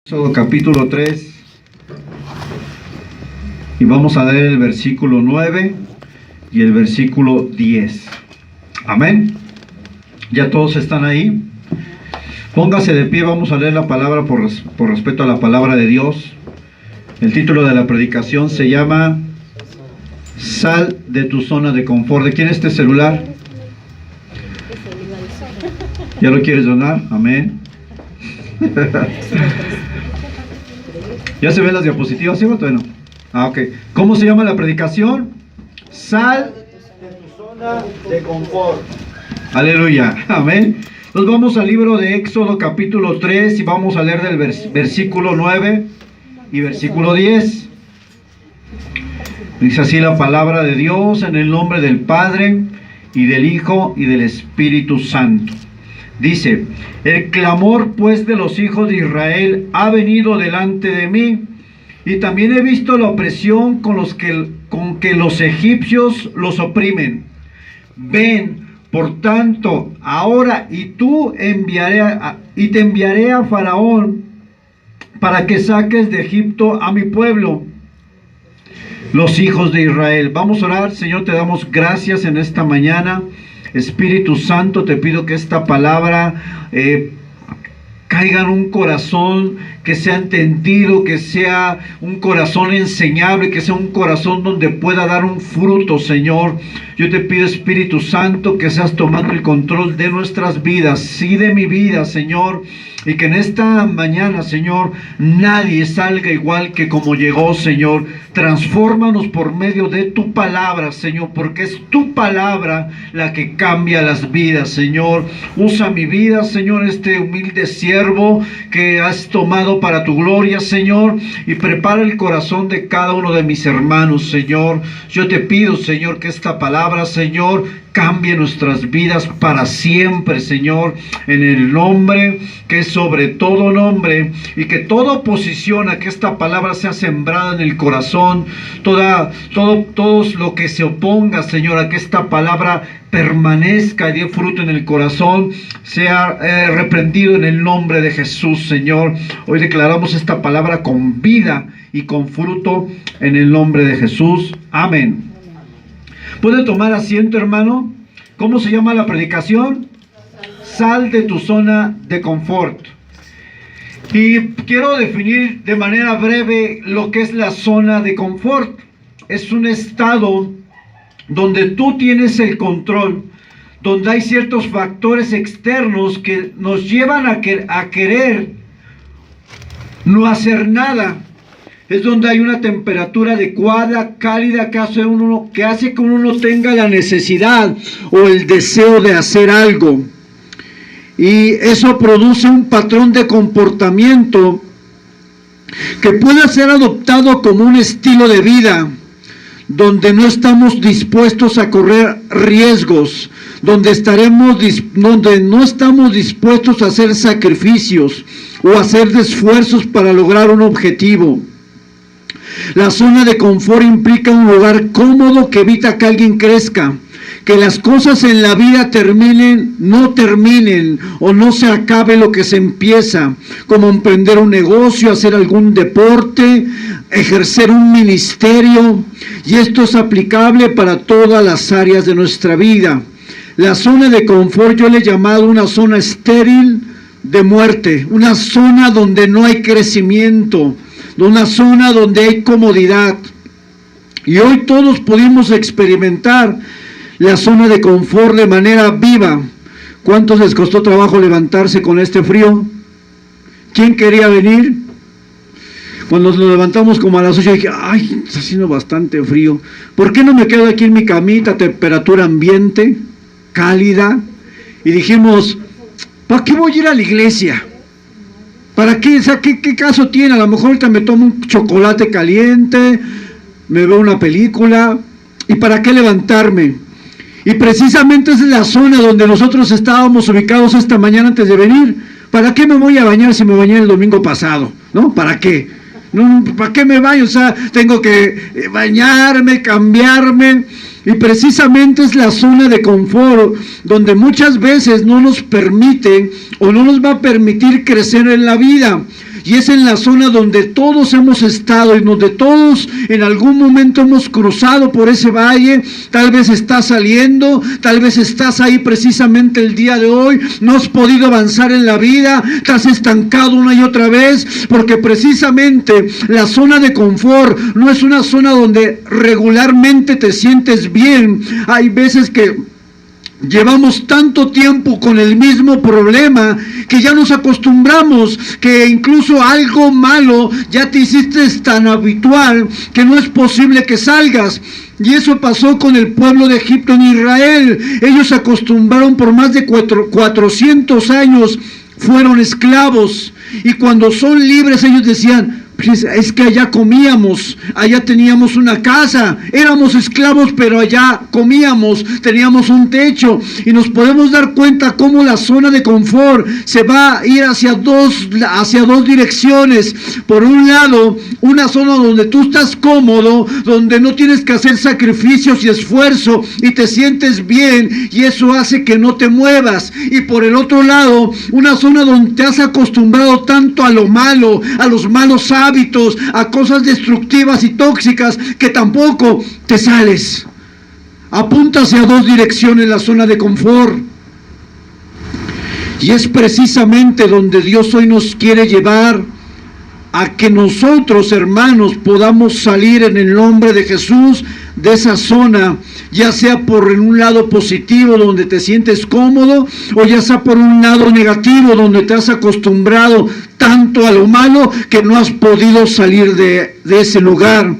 Éxodo capítulo 3 y vamos a leer el versículo 9 y el versículo 10. Amén. Ya todos están ahí. Póngase de pie, vamos a leer la palabra por respeto a la palabra de Dios. El título de la predicación se llama Sal de tu zona de confort. ¿De quién es este celular? ¿Ya lo quieres donar? Amén. ¿Ya se ven las diapositivas? ¿Sí o todavía no? Ah, ok. ¿Cómo se llama la predicación? Sal de tu zona de confort. Aleluya. Amén. Nos vamos al libro de Éxodo capítulo 3 y vamos a leer del versículo 9 y versículo 10. Dice así la palabra de Dios: en el nombre del Padre y del Hijo y del Espíritu Santo. Dice: el clamor pues de los hijos de Israel ha venido delante de mí, y también he visto la opresión con que los egipcios los oprimen. Ven, por tanto, ahora te enviaré a Faraón para que saques de Egipto a mi pueblo, los hijos de Israel. Vamos a orar. Señor, te damos gracias en esta mañana. Espíritu Santo, te pido que esta palabra caiga en un corazón que sea entendido, que sea un corazón enseñable, que sea un corazón donde pueda dar un fruto, Señor. Yo te pido, Espíritu Santo, que seas tomando el control de nuestras vidas, sí, de mi vida, Señor. Y que en esta mañana, Señor, nadie salga igual que como llegó, Señor. Transfórmanos por medio de tu palabra, Señor, porque es tu palabra la que cambia las vidas, Señor. Usa mi vida, Señor, este humilde siervo que has tomado para tu gloria, Señor, y prepara el corazón de cada uno de mis hermanos, Señor. Yo te pido, Señor, que esta palabra, Señor, cambie nuestras vidas para siempre, Señor, en el nombre que es sobre todo nombre, y que toda oposición a que esta palabra sea sembrada en el corazón, todo lo que se oponga, Señor, a que esta palabra permanezca y dé fruto en el corazón, sea reprendido en el nombre de Jesús, Señor. Hoy declaramos esta palabra con vida y con fruto en el nombre de Jesús. Amén. ¿Puede tomar asiento, hermano? ¿Cómo se llama la predicación? Sal de tu zona de confort. Y quiero definir de manera breve lo que es la zona de confort. Es un estado donde tú tienes el control, donde hay ciertos factores externos que nos llevan a querer no hacer nada. Es donde hay una temperatura adecuada, cálida, que hace que uno tenga la necesidad o el deseo de hacer algo. Y eso produce un patrón de comportamiento que puede ser adoptado como un estilo de vida, donde no estamos dispuestos a correr riesgos, donde no estamos dispuestos a hacer sacrificios o a hacer esfuerzos para lograr un objetivo. La zona de confort implica un lugar cómodo que evita que alguien crezca, que las cosas en la vida no terminen o no se acabe lo que se empieza, como emprender un negocio, hacer algún deporte, ejercer un ministerio, y esto es aplicable para todas las áreas de nuestra vida. La zona de confort yo le he llamado una zona estéril de muerte, una zona donde no hay crecimiento, una zona donde hay comodidad. Y hoy todos pudimos experimentar la zona de confort de manera viva. ¿Cuántos les costó trabajo levantarse con este frío? ¿Quién quería venir? Cuando nos levantamos como a las 8, dije, ay, está haciendo bastante frío. ¿Por qué no me quedo aquí en mi camita, temperatura ambiente, cálida? Y dijimos, ¿para qué voy a ir a la iglesia? ¿Para qué? O sea, ¿qué caso tiene? A lo mejor ahorita me tomo un chocolate caliente, me veo una película. ¿Y para qué levantarme? Y precisamente es la zona donde nosotros estábamos ubicados esta mañana antes de venir. ¿Para qué me voy a bañar si me bañé el domingo pasado? ¿No? ¿Para qué? No, ¿para qué me baño? O sea, tengo que bañarme, cambiarme. Y precisamente es la zona de confort donde muchas veces no nos permite o no nos va a permitir crecer en la vida. Y es en la zona donde todos hemos estado y donde todos en algún momento hemos cruzado por ese valle. Tal vez estás saliendo, tal vez estás ahí precisamente el día de hoy. No has podido avanzar en la vida, estás estancado una y otra vez, porque precisamente la zona de confort no es una zona donde regularmente te sientes bien. Hay veces que llevamos tanto tiempo con el mismo problema que ya nos acostumbramos, que incluso algo malo ya te hiciste tan habitual que no es posible que salgas. Y eso pasó con el pueblo de Egipto en Israel. Ellos se acostumbraron por más de 400 años, fueron esclavos. Y cuando son libres ellos decían, es que allá comíamos, allá teníamos una casa, éramos esclavos pero allá comíamos, teníamos un techo. Y nos podemos dar cuenta cómo la zona de confort se va a ir hacia dos direcciones. Por un lado, una zona donde tú estás cómodo, donde no tienes que hacer sacrificios y esfuerzo y te sientes bien, y eso hace que no te muevas. Y por el otro lado, una zona donde te has acostumbrado tanto a lo malo, a los malos hábitos, a cosas destructivas y tóxicas, que tampoco te sales. Apunta hacia dos direcciones la zona de confort. Y es precisamente donde Dios hoy nos quiere llevar, a que nosotros, hermanos, podamos salir en el nombre de Jesús de esa zona, ya sea por un lado positivo donde te sientes cómodo, o ya sea por un lado negativo donde te has acostumbrado tanto a lo malo que no has podido salir de ese lugar.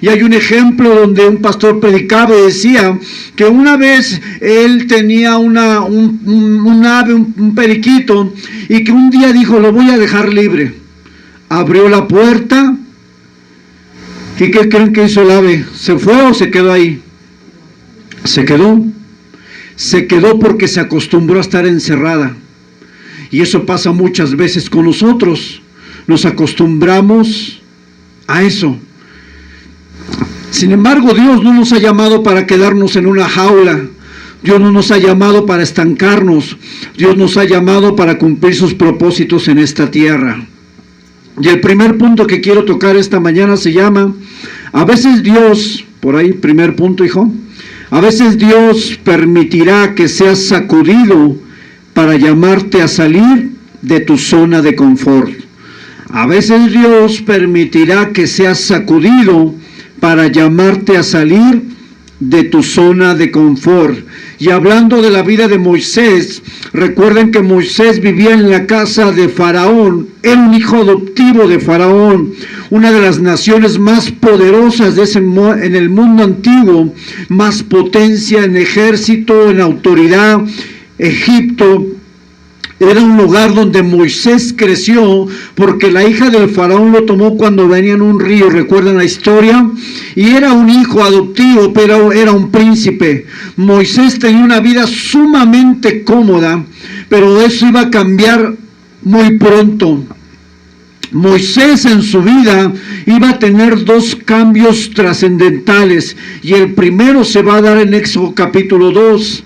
Y hay un ejemplo donde un pastor predicaba y decía que una vez él tenía un ave, un periquito, y que un día dijo, lo voy a dejar libre. Abrió la puerta, ¿y qué creen que hizo el ave? ¿Se fue o se quedó ahí? Se quedó porque se acostumbró a estar encerrada. Y eso pasa muchas veces con nosotros, nos acostumbramos a eso. Sin embargo, Dios no nos ha llamado para quedarnos en una jaula. Dios no nos ha llamado para estancarnos. Dios nos ha llamado para cumplir sus propósitos en esta tierra. Y el primer punto que quiero tocar esta mañana se llama, a veces Dios, por ahí, primer punto, hijo, a veces Dios permitirá que seas sacudido para llamarte a salir de tu zona de confort. A veces Dios permitirá que seas sacudido para llamarte a salir de tu zona de confort. Y hablando de la vida de Moisés, recuerden que Moisés vivía en la casa de Faraón, era un hijo adoptivo de Faraón, una de las naciones más poderosas en el mundo antiguo, más potencia en ejército, en autoridad. Egipto era un lugar donde Moisés creció, porque la hija del faraón lo tomó cuando venía en un río, ¿recuerdan la historia? Y era un hijo adoptivo, pero era un príncipe. Moisés tenía una vida sumamente cómoda, pero eso iba a cambiar muy pronto. Moisés en su vida iba a tener dos cambios trascendentales, y el primero se va a dar en Éxodo capítulo 2.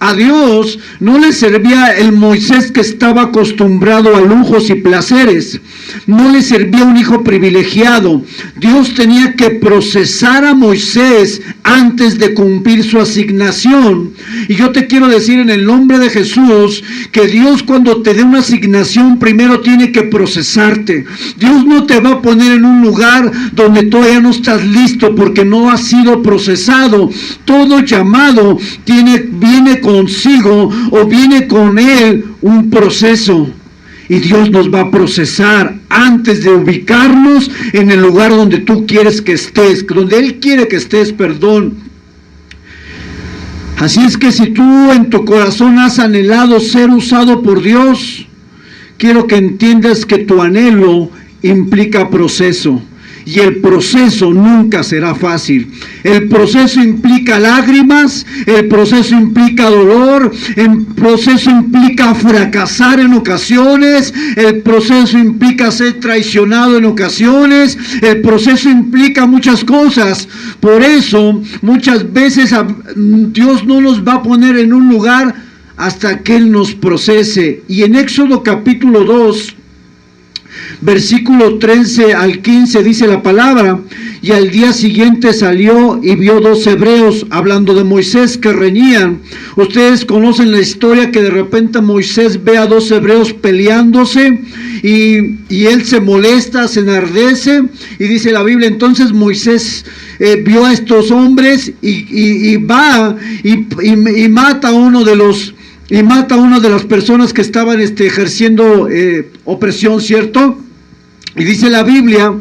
A Dios no le servía el Moisés que estaba acostumbrado a lujos y placeres. No le servía un hijo privilegiado. Dios tenía que procesar a Moisés antes de cumplir su asignación. Y yo te quiero decir en el nombre de Jesús que Dios, cuando te dé una asignación, primero tiene que procesarte. Dios no te va a poner en un lugar donde todavía no estás listo, porque no has sido procesado. Todo llamado viene consigo, o viene con él, un proceso. Y Dios nos va a procesar antes de ubicarnos en el lugar donde tú quieres que estés, donde Él quiere que estés, perdón. Así es que si tú en tu corazón has anhelado ser usado por Dios, quiero que entiendas que tu anhelo implica proceso. Y el proceso nunca será fácil. El proceso implica lágrimas, el proceso implica dolor, el proceso implica fracasar en ocasiones, el proceso implica ser traicionado en ocasiones, el proceso implica muchas cosas. Por eso, muchas veces Dios no nos va a poner en un lugar hasta que Él nos procese. Y en Éxodo capítulo 2, versículo 13 al 15 dice la palabra: y al día siguiente salió y vio 2 hebreos, hablando de Moisés, que reñían. Ustedes conocen la historia, que de repente Moisés ve a 2 hebreos peleándose y él se molesta, se enardece, y dice la Biblia, entonces Moisés vio a estos hombres y va y mata a uno de los... Y mata a una de las personas que estaban ejerciendo opresión, ¿cierto? Y dice la Biblia,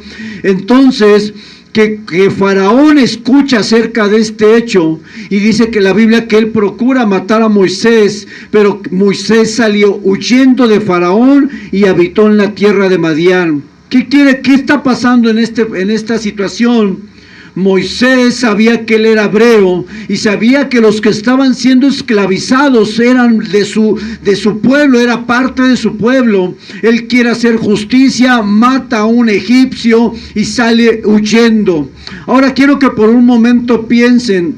entonces, que Faraón escucha acerca de este hecho, y dice que la Biblia que él procura matar a Moisés, pero Moisés salió huyendo de Faraón y habitó en la tierra de Madián. ¿Qué está pasando en esta situación? Moisés sabía que él era hebreo y sabía que los que estaban siendo esclavizados eran de su pueblo, era parte de su pueblo. Él quiere hacer justicia, mata a un egipcio y sale huyendo. Ahora quiero que por un momento piensen,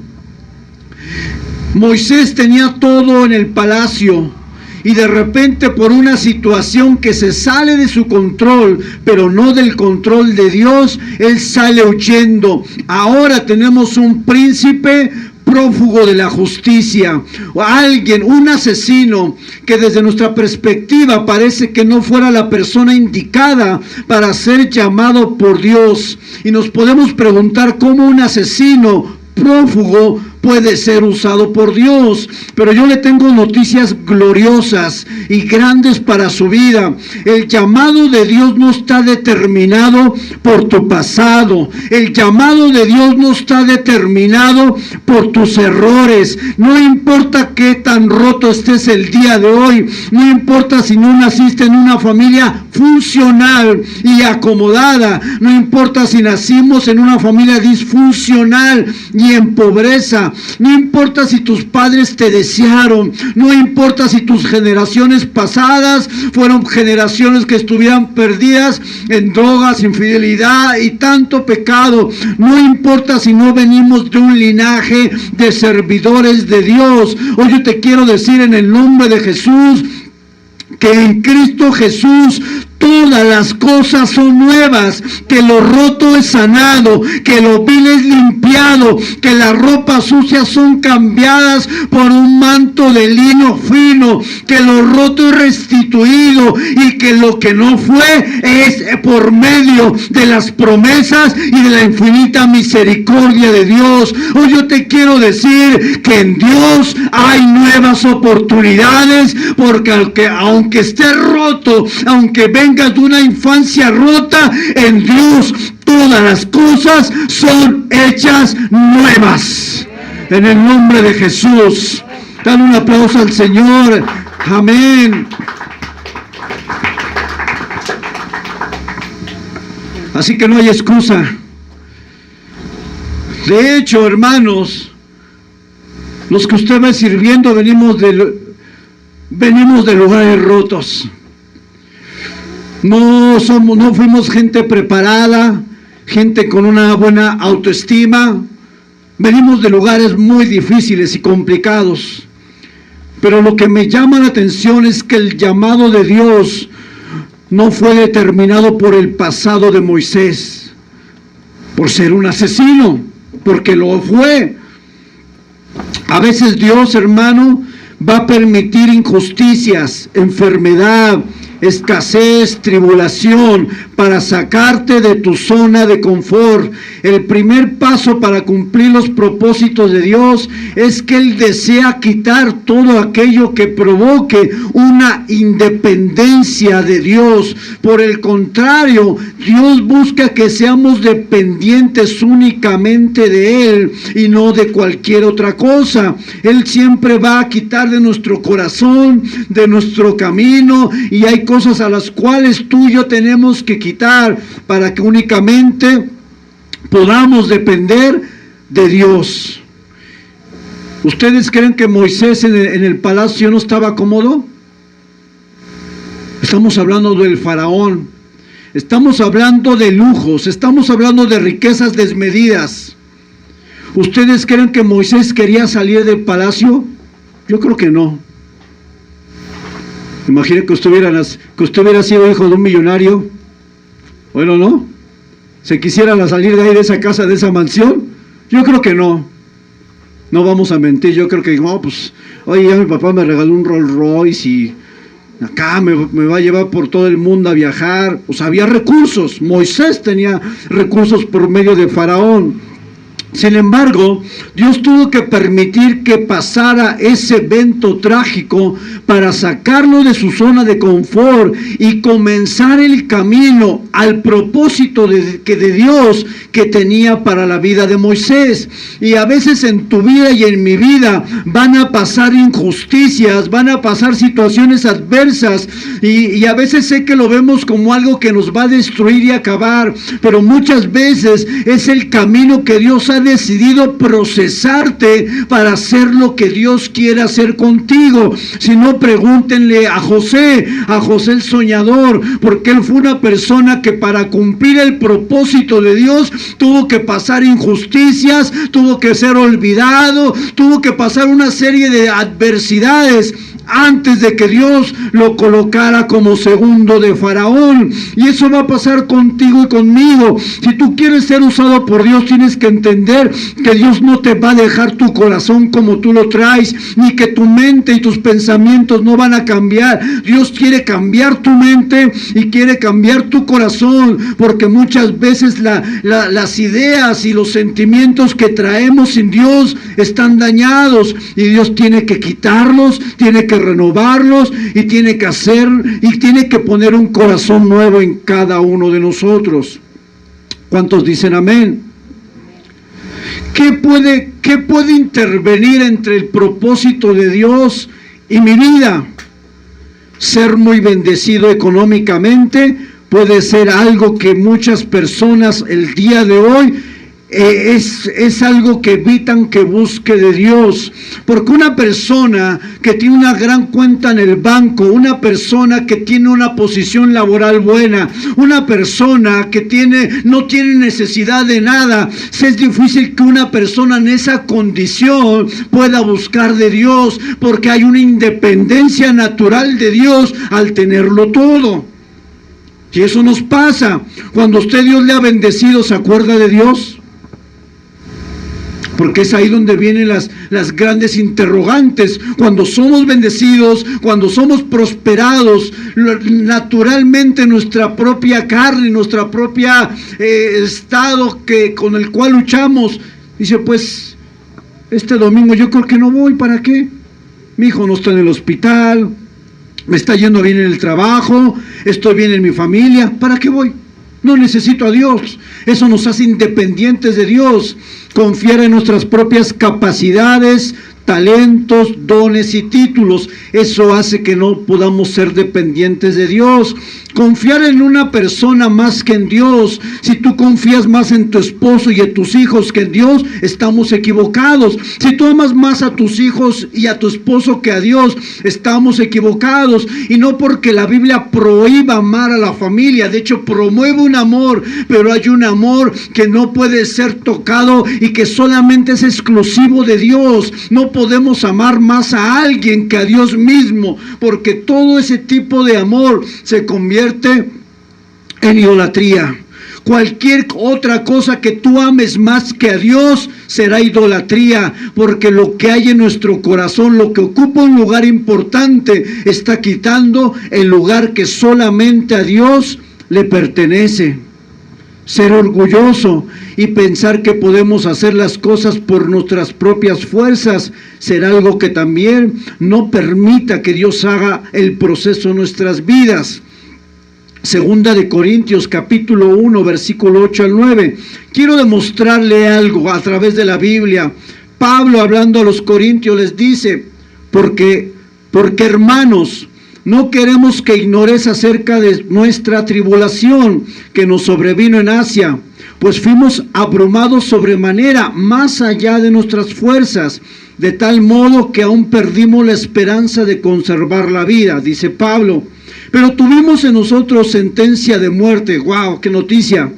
Moisés tenía todo en el palacio, y de repente, por una situación que se sale de su control, pero no del control de Dios, él sale huyendo. Ahora tenemos un príncipe prófugo de la justicia, o alguien, un asesino, que desde nuestra perspectiva parece que no fuera la persona indicada para ser llamado por Dios. Y nos podemos preguntar cómo un asesino prófugo puede ser usado por Dios. Pero yo le tengo noticias gloriosas y grandes para su vida. El llamado de Dios no está determinado por tu pasado. El llamado de Dios no está determinado por tus errores. No importa qué tan roto estés el día de hoy. No importa si no naciste en una familia funcional y acomodada. No importa si nacimos en una familia disfuncional y en pobreza. No importa si tus padres te desearon, no importa si tus generaciones pasadas fueron generaciones que estuvieran perdidas en drogas, infidelidad y tanto pecado. No importa si no venimos de un linaje de servidores de Dios. Hoy yo te quiero decir en el nombre de Jesús, que en Cristo Jesús todas las cosas son nuevas, que lo roto es sanado, que lo vil es limpiado, que las ropas sucias son cambiadas por un manto de lino fino, que lo roto es restituido y que lo que no fue es por medio de las promesas y de la infinita misericordia de Dios. Hoy yo te quiero decir que en Dios hay nuevas oportunidades, porque aunque estés roto, aunque vengas de una infancia rota, en Dios todas las cosas son hechas nuevas. En el nombre de Jesús, dale un aplauso al Señor. Amén. Así que no hay excusa. De hecho, hermanos, los que usted va sirviendo venimos de lugares rotos. No fuimos gente preparada, gente con una buena autoestima. Venimos de lugares muy difíciles y complicados. Pero lo que me llama la atención es que el llamado de Dios no fue determinado por el pasado de Moisés, por ser un asesino, porque lo fue. A veces Dios, hermano, va a permitir injusticias, enfermedad, escasez, tribulación, para sacarte de tu zona de confort. El primer paso para cumplir los propósitos de Dios es que Él desea quitar todo aquello que provoque una independencia de Dios. Por el contrario, Dios busca que seamos dependientes únicamente de Él y no de cualquier otra cosa. Él siempre va a quitar de nuestro corazón, de nuestro camino, y hay cosas a las cuales tú y yo tenemos que quitar para que únicamente podamos depender de Dios. ¿Ustedes creen que Moisés en el palacio no estaba cómodo? Estamos hablando del faraón, estamos hablando de lujos, estamos hablando de riquezas desmedidas. ¿Ustedes creen que Moisés quería salir del palacio? Yo creo que no. Imaginen que usted hubiera sido hijo de un millonario. Bueno, ¿no? ¿Se quisiera salir de ahí, de esa casa, de esa mansión? Yo creo que no. No vamos a mentir, yo creo que, no, pues, oye, ya mi papá me regaló un Rolls Royce y acá me va a llevar por todo el mundo a viajar. O sea, había recursos. Moisés tenía recursos por medio de Faraón. Sin embargo, Dios tuvo que permitir que pasara ese evento trágico para sacarlo de su zona de confort y comenzar el camino al propósito de Dios que tenía para la vida de Moisés. Y a veces en tu vida y en mi vida van a pasar injusticias, van a pasar situaciones adversas y a veces sé que lo vemos como algo que nos va a destruir y acabar, pero muchas veces es el camino que Dios ha decidido procesarte para hacer lo que Dios quiere hacer contigo. Si no, pregúntenle a José el soñador, porque él fue una persona que para cumplir el propósito de Dios tuvo que pasar injusticias, tuvo que ser olvidado, tuvo que pasar una serie de adversidades antes de que Dios lo colocara como segundo de Faraón. Y eso va a pasar contigo y conmigo. Si tú quieres ser usado por Dios, tienes que entender que Dios no te va a dejar tu corazón como tú lo traes, ni que tu mente y tus pensamientos no van a cambiar. Dios quiere cambiar tu mente y quiere cambiar tu corazón, porque muchas veces las ideas y los sentimientos que traemos sin Dios están dañados, y Dios tiene que quitarlos, tiene que renovarlos, y tiene que poner un corazón nuevo en cada uno de nosotros. ¿Cuántos dicen amén? ¿Qué puede intervenir entre el propósito de Dios y mi vida? Ser muy bendecido económicamente puede ser algo que muchas personas el día de hoy es algo que evitan que busque de Dios, porque una persona que tiene una gran cuenta en el banco, una persona que tiene una posición laboral buena, una persona que no tiene necesidad de nada, es difícil que una persona en esa condición pueda buscar de Dios, porque hay una independencia natural de Dios al tenerlo todo. Y eso nos pasa. Cuando Dios le ha bendecido, ¿se acuerda de Dios? Porque es ahí donde vienen las grandes interrogantes. Cuando somos bendecidos, cuando somos prosperados, naturalmente nuestra propia carne, nuestra propia estado con el cual luchamos, dice, pues este domingo yo creo que no voy. ¿Para qué? Mi hijo no está en el hospital, me está yendo bien en el trabajo, estoy bien en mi familia, ¿para qué voy? No necesito a Dios. Eso nos hace independientes de Dios. Confiar en nuestras propias capacidades, talentos, dones y títulos, eso hace que no podamos ser dependientes de Dios. Confiar en una persona más que en Dios. Si tú confías más en tu esposo y en tus hijos que en Dios, estamos equivocados. Si tú amas más a tus hijos y a tu esposo que a Dios, estamos equivocados. Y no porque la Biblia prohíba amar a la familia, de hecho promueve un amor, pero hay un amor que no puede ser tocado y que solamente es exclusivo de Dios. No podemos amar más a alguien que a Dios mismo, porque todo ese tipo de amor se convierte en idolatría. Cualquier otra cosa que tú ames más que a Dios será idolatría, porque lo que hay en nuestro corazón, lo que ocupa un lugar importante, está quitando el lugar que solamente a Dios le pertenece. Ser orgulloso y pensar que podemos hacer las cosas por nuestras propias fuerzas será algo que también no permita que Dios haga el proceso en nuestras vidas. Segunda de Corintios capítulo 1 versículo 8 al 9. Quiero demostrarle algo a través de la Biblia. Pablo, hablando a los corintios, les dice, porque hermanos, no queremos que ignores acerca de nuestra tribulación que nos sobrevino en Asia, pues fuimos abrumados sobremanera, más allá de nuestras fuerzas, de tal modo que aún perdimos la esperanza de conservar la vida, dice Pablo. Pero tuvimos en nosotros sentencia de muerte. ¡Wow! ¡Qué noticia!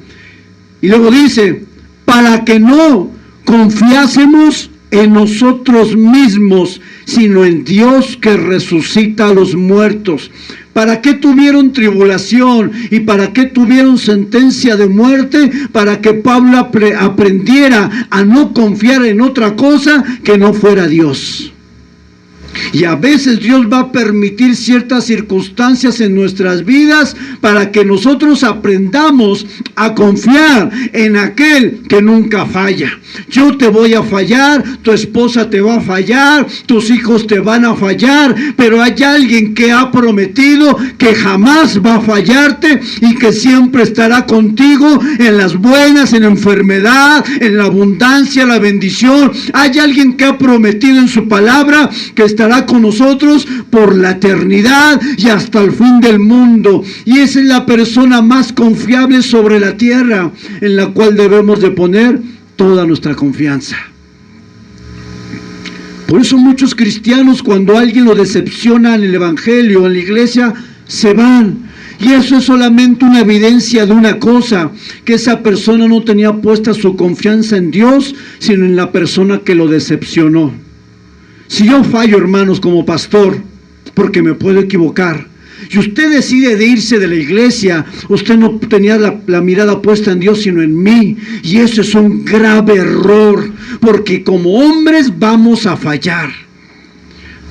Y luego dice, para que no confiásemos en nosotros mismos, sino en Dios que resucita a los muertos. ¿Para qué tuvieron tribulación y para qué tuvieron sentencia de muerte? Para que Pablo aprendiera a no confiar en otra cosa que no fuera Dios. Y a veces Dios va a permitir ciertas circunstancias en nuestras vidas para que nosotros aprendamos a confiar en aquel que nunca falla. Yo te voy a fallar, tu esposa te va a fallar, tus hijos te van a fallar, pero hay alguien que ha prometido que jamás va a fallarte y que siempre estará contigo en las buenas, en la enfermedad, en la abundancia, la bendición. Hay alguien que ha prometido en su palabra que estará con nosotros por la eternidad y hasta el fin del mundo. Y esa es la persona más confiable sobre la tierra, en la cual debemos de poner toda nuestra confianza. Por eso muchos cristianos, cuando alguien lo decepciona en el evangelio, en la iglesia, se van. Y eso es solamente una evidencia de una cosa, que esa persona no tenía puesta su confianza en Dios, sino en la persona que lo decepcionó. Si yo fallo, hermanos, como pastor, porque me puedo equivocar, y usted decide de irse de la iglesia, usted no tenía la mirada puesta en Dios, sino en mí, y eso es un grave error, porque como hombres vamos a fallar.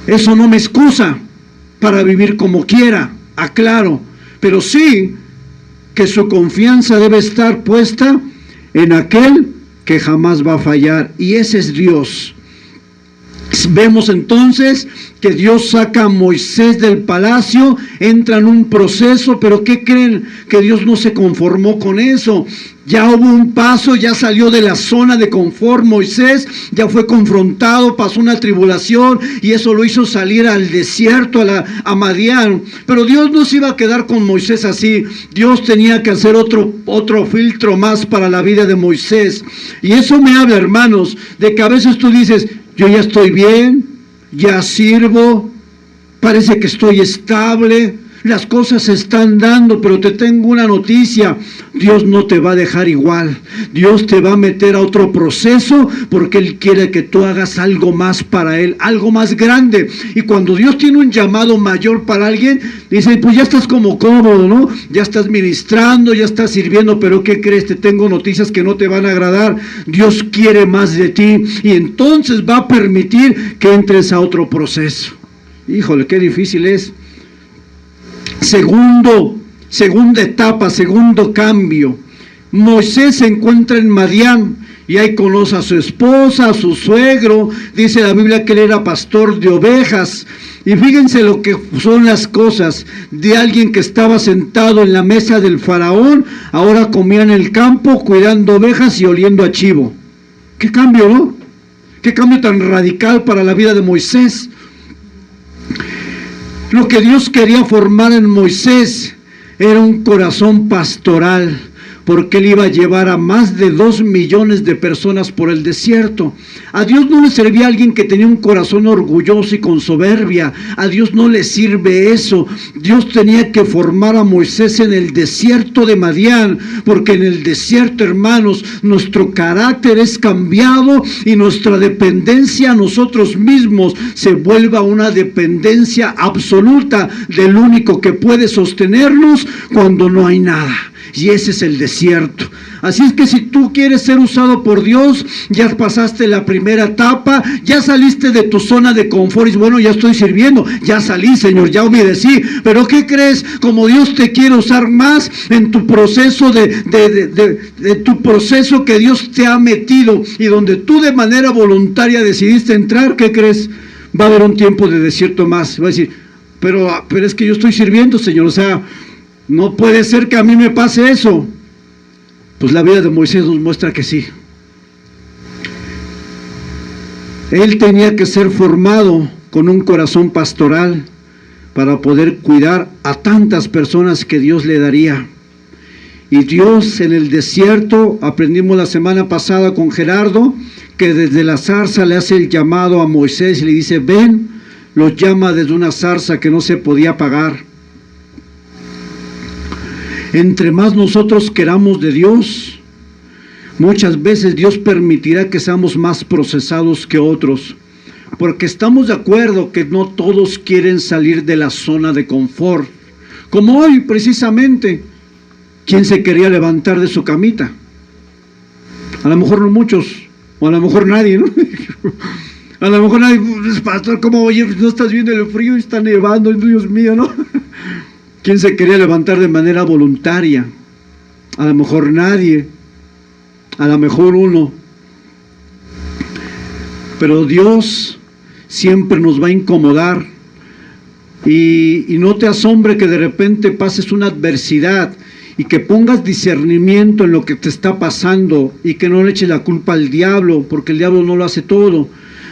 Eso no me excusa para vivir como quiera, aclaro, pero sí que su confianza debe estar puesta en aquel que jamás va a fallar, y ese es Dios. Vemos entonces que Dios saca a Moisés del palacio, entra en un proceso, pero ¿qué creen? Que Dios no se conformó con eso. Ya hubo un paso, ya salió de la zona de confort Moisés, ya fue confrontado, pasó una tribulación y eso lo hizo salir al desierto, a Madián. Pero Dios no se iba a quedar con Moisés así. Dios tenía que hacer otro filtro más para la vida de Moisés. Y eso me habla, hermanos, de que a veces tú dices, yo ya estoy bien, ya sirvo, parece que estoy estable, las cosas se están dando, pero te tengo una noticia: Dios no te va a dejar igual. Dios te va a meter a otro proceso porque Él quiere que tú hagas algo más para Él, algo más grande. Y cuando Dios tiene un llamado mayor para alguien, dice, pues ya estás como cómodo, ¿no? Ya estás ministrando, ya estás sirviendo, pero ¿qué crees? Te tengo noticias que no te van a agradar. Dios quiere más de ti y entonces va a permitir que entres a otro proceso. Híjole, qué difícil es. Segunda etapa, segundo cambio. Moisés se encuentra en Madián y ahí conoce a su esposa, a su suegro. Dice la Biblia que él era pastor de ovejas. Y fíjense lo que son las cosas de alguien que estaba sentado en la mesa del faraón, ahora comía en el campo cuidando ovejas y oliendo a chivo. ¿Qué cambio, no? ¿Qué cambio tan radical para la vida de Moisés? Lo que Dios quería formar en Moisés era un corazón pastoral, porque Él iba a llevar a más de 2 millones de personas por el desierto. A Dios no le servía a alguien que tenía un corazón orgulloso y con soberbia. A Dios no le sirve eso. Dios tenía que formar a Moisés en el desierto de Madián, porque en el desierto, hermanos, nuestro carácter es cambiado y nuestra dependencia a nosotros mismos se vuelve una dependencia absoluta del único que puede sostenernos cuando no hay nada. Y ese es el desierto. Así es que si tú quieres ser usado por Dios, ya pasaste la primera etapa, ya saliste de tu zona de confort y bueno, ya estoy sirviendo, ya salí, Señor, ya obedecí. Pero ¿qué crees? Como Dios te quiere usar más en tu proceso de tu proceso que Dios te ha metido y donde tú de manera voluntaria decidiste entrar, ¿qué crees? Va a haber un tiempo de desierto más. Va a decir, pero es que yo estoy sirviendo, Señor, o sea, no puede ser que a mí me pase eso. Pues la vida de Moisés nos muestra que sí. Él tenía que ser formado con un corazón pastoral, para poder cuidar a tantas personas que Dios le daría. Y Dios en el desierto, aprendimos la semana pasada con Gerardo, que desde la zarza le hace el llamado a Moisés y le dice, ven, lo llama desde una zarza que no se podía apagar. Entre más nosotros queramos de Dios, muchas veces Dios permitirá que seamos más procesados que otros, porque estamos de acuerdo que no todos quieren salir de la zona de confort. Como hoy precisamente, ¿quién se quería levantar de su camita? A lo mejor no muchos, o a lo mejor nadie, ¿no? A lo mejor nadie, pues, pastor, ¿cómo oye? No estás viendo el frío y está nevando, Dios mío, ¿no? ¿Quién se quería levantar de manera voluntaria? A lo mejor nadie, a lo mejor uno. Pero Dios siempre nos va a incomodar. Y no te asombre que de repente pases una adversidad y que pongas discernimiento en lo que te está pasando y que no le eches la culpa al diablo, porque el diablo no lo hace todo.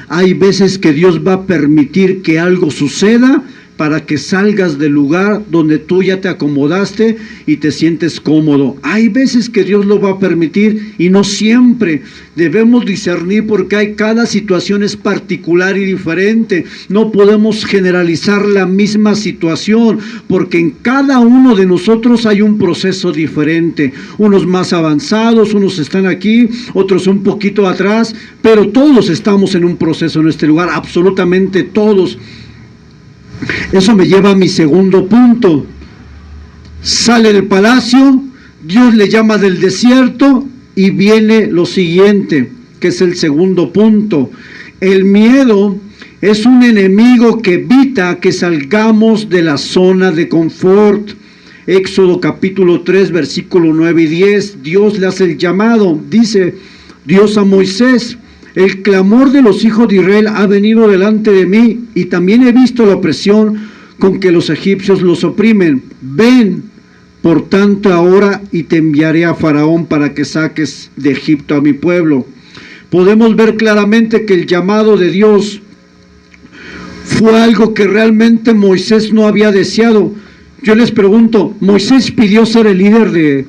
Hay veces que Dios va a permitir que algo suceda para que salgas del lugar donde tú ya te acomodaste y te sientes cómodo. Hay veces que Dios lo va a permitir y no siempre. Debemos discernir porque cada situación es particular y diferente. No podemos generalizar la misma situación porque en cada uno de nosotros hay un proceso diferente. Unos más avanzados, unos están aquí, otros un poquito atrás, pero todos estamos en un proceso en este lugar, absolutamente todos. Eso me lleva a mi segundo punto. Sale del palacio, Dios le llama del desierto y viene lo siguiente, que es el segundo punto. El miedo es un enemigo que evita que salgamos de la zona de confort. Éxodo capítulo 3, versículo 9 y 10, Dios le hace el llamado, dice Dios a Moisés: el clamor de los hijos de Israel ha venido delante de mí, y también he visto la opresión con que los egipcios los oprimen. Ven, por tanto, ahora, y te enviaré a Faraón para que saques de Egipto a mi pueblo. Podemos ver claramente que el llamado de Dios fue algo que realmente Moisés no había deseado. Yo les pregunto, ¿Moisés pidió ser el líder de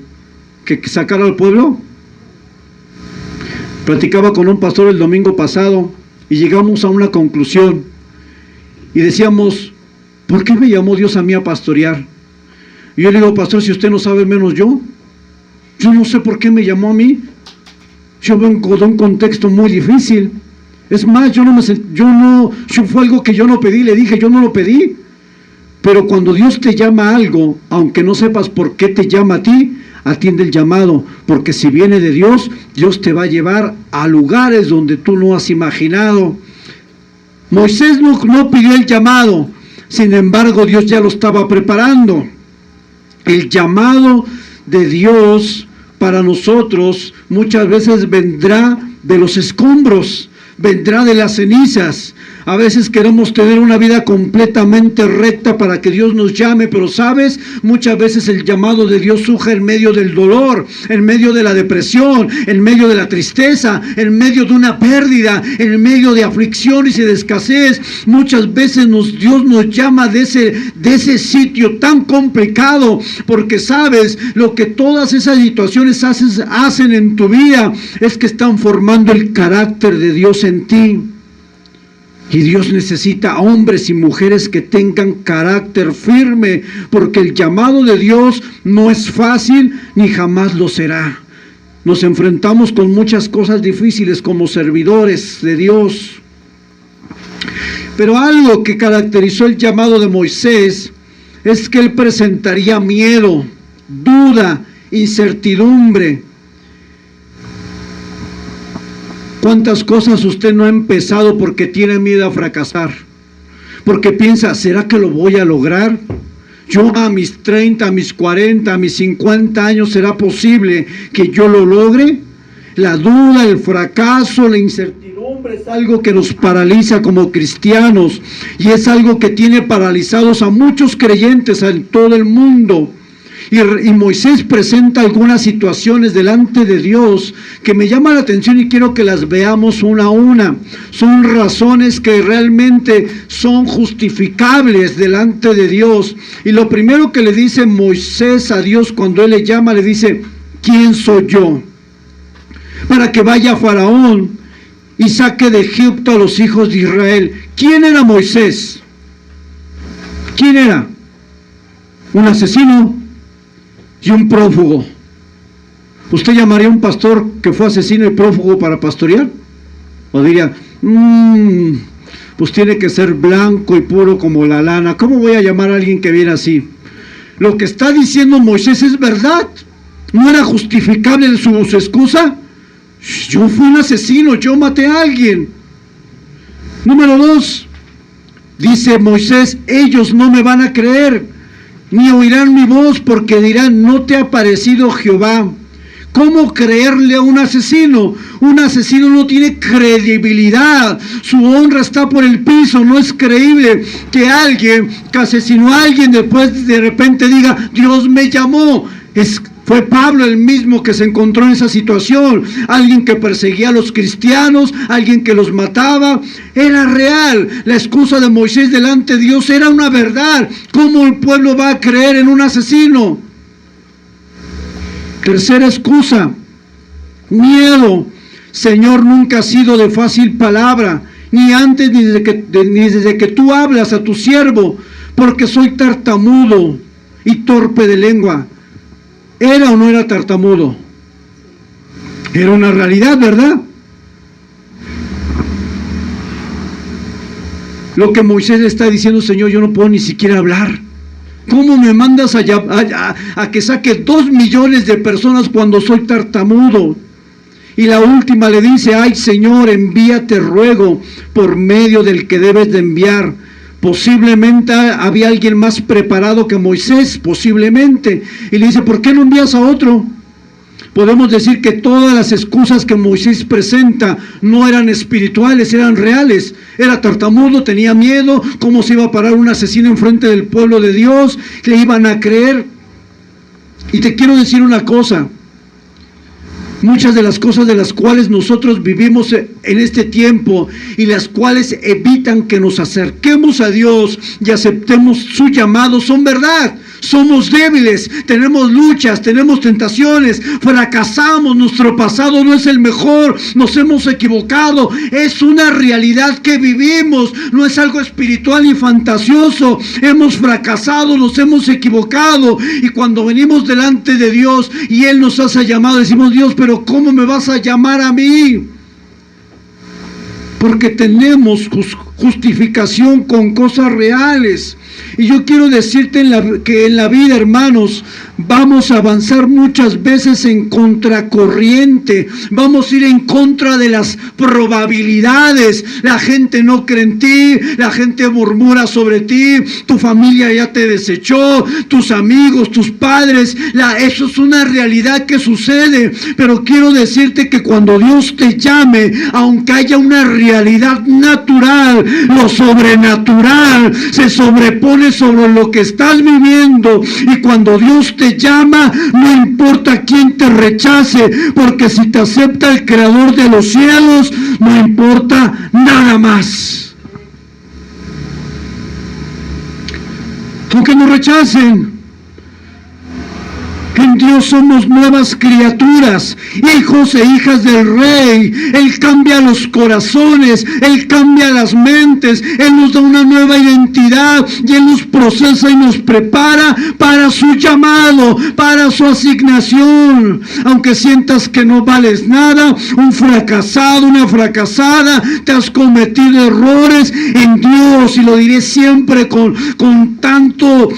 que sacara al pueblo? Platicaba con un pastor el domingo pasado y llegamos a una conclusión y decíamos, ¿por qué me llamó Dios a mí a pastorear? Y yo le digo, pastor, si usted no sabe menos yo no sé por qué me llamó a mí. Yo vengo de un contexto muy difícil. Es más, fue algo que yo no pedí, le dije, yo no lo pedí. Pero cuando Dios te llama a algo, aunque no sepas por qué te llama a ti, atiende el llamado, porque si viene de Dios, Dios te va a llevar a lugares donde tú no has imaginado. Moisés no pidió el llamado, sin embargo Dios ya lo estaba preparando. El llamado de Dios para nosotros muchas veces vendrá de los escombros, vendrá de las cenizas. A veces queremos tener una vida completamente recta para que Dios nos llame, pero sabes, muchas veces el llamado de Dios surge en medio del dolor, en medio de la depresión, en medio de la tristeza, en medio de una pérdida, en medio de aflicciones y de escasez. Muchas veces Dios nos llama de ese sitio tan complicado, porque sabes, lo que todas esas situaciones hacen en tu vida es que están formando el carácter de Dios en ti. Y Dios necesita hombres y mujeres que tengan carácter firme, porque el llamado de Dios no es fácil ni jamás lo será. Nos enfrentamos con muchas cosas difíciles como servidores de Dios. Pero algo que caracterizó el llamado de Moisés es que él presentaría miedo, duda, incertidumbre. ¿Cuántas cosas usted no ha empezado porque tiene miedo a fracasar? Porque piensa, ¿será que lo voy a lograr? Yo a mis 30, a mis 40, a mis 50 años, ¿será posible que yo lo logre? La duda, el fracaso, la incertidumbre es algo que nos paraliza como cristianos y es algo que tiene paralizados a muchos creyentes en todo el mundo. Y Moisés presenta algunas situaciones delante de Dios que me llaman la atención y quiero que las veamos una a una. Son razones que realmente son justificables delante de Dios. Y lo primero que le dice Moisés a Dios cuando él le llama, le dice: ¿quién soy yo para que vaya a Faraón y saque de Egipto a los hijos de Israel? ¿Quién era Moisés? ¿Quién era? Un asesino y un prófugo. ¿Usted llamaría a un pastor que fue asesino y prófugo para pastorear? ¿O diría, pues tiene que ser blanco y puro como la lana? ¿Cómo voy a llamar a alguien que viene así? Lo que está diciendo Moisés es verdad. ¿No era justificable su excusa? Yo fui un asesino, yo maté a alguien. Número 2, dice Moisés: ellos no me van a creer, ni oirán mi voz, porque dirán: no te ha parecido Jehová. ¿Cómo creerle a un asesino? Un asesino no tiene credibilidad, su honra está por el piso. No es creíble que alguien que asesinó a alguien después de repente diga: Dios me llamó. Fue Pablo el mismo que se encontró en esa situación. Alguien que perseguía a los cristianos, alguien que los mataba. Era real. La excusa de Moisés delante de Dios era una verdad. ¿Cómo el pueblo va a creer en un asesino? Tercera excusa: miedo. Señor, nunca ha sido de fácil palabra, ni antes ni desde que tú hablas a tu siervo, porque soy tartamudo y torpe de lengua. ¿Era o no era tartamudo? Era una realidad, ¿verdad? Lo que Moisés le está diciendo: Señor, yo no puedo ni siquiera hablar. ¿Cómo me mandas a que saque 2 millones de personas cuando soy tartamudo? Y la última le dice: ay, Señor, envíate, ruego, por medio del que debes de enviar. Posiblemente había alguien más preparado que Moisés, posiblemente. Y le dice: ¿por qué no envías a otro? Podemos decir que todas las excusas que Moisés presenta no eran espirituales, eran reales. Era tartamudo, tenía miedo. ¿Cómo se iba a parar un asesino enfrente del pueblo de Dios? ¿Le iban a creer? Y te quiero decir una cosa: muchas de las cosas de las cuales nosotros vivimos en este tiempo y las cuales evitan que nos acerquemos a Dios y aceptemos su llamado son verdad. Somos débiles, tenemos luchas, tenemos tentaciones, fracasamos, nuestro pasado no es el mejor, nos hemos equivocado, es una realidad que vivimos, no es algo espiritual ni fantasioso. Hemos fracasado, nos hemos equivocado, y cuando venimos delante de Dios y Él nos hace llamado, decimos: Dios, pero ¿cómo me vas a llamar a mí? Porque tenemos justificación con cosas reales. Y yo quiero decirte que en la vida, hermanos, vamos a avanzar muchas veces en contracorriente. Vamos a ir en contra de las probabilidades. La gente no cree en ti, la gente murmura sobre ti, tu familia ya te desechó, tus amigos, tus padres. Eso es una realidad que sucede. Pero quiero decirte que cuando Dios te llame, aunque haya una realidad natural, lo sobrenatural se sobrepone sobre lo que estás viviendo. Y cuando Dios te llama, no importa quién te rechace, porque si te acepta el Creador de los cielos, no importa nada más. Aunque nos rechacen, en Dios somos nuevas criaturas, hijos e hijas del Rey. Él cambia los corazones, Él cambia las mentes, Él nos da una nueva identidad y Él nos procesa y nos prepara para su llamado, para su asignación. Aunque sientas que no vales nada, un fracasado, una fracasada, te has cometido errores, en Dios, y lo diré siempre con tanto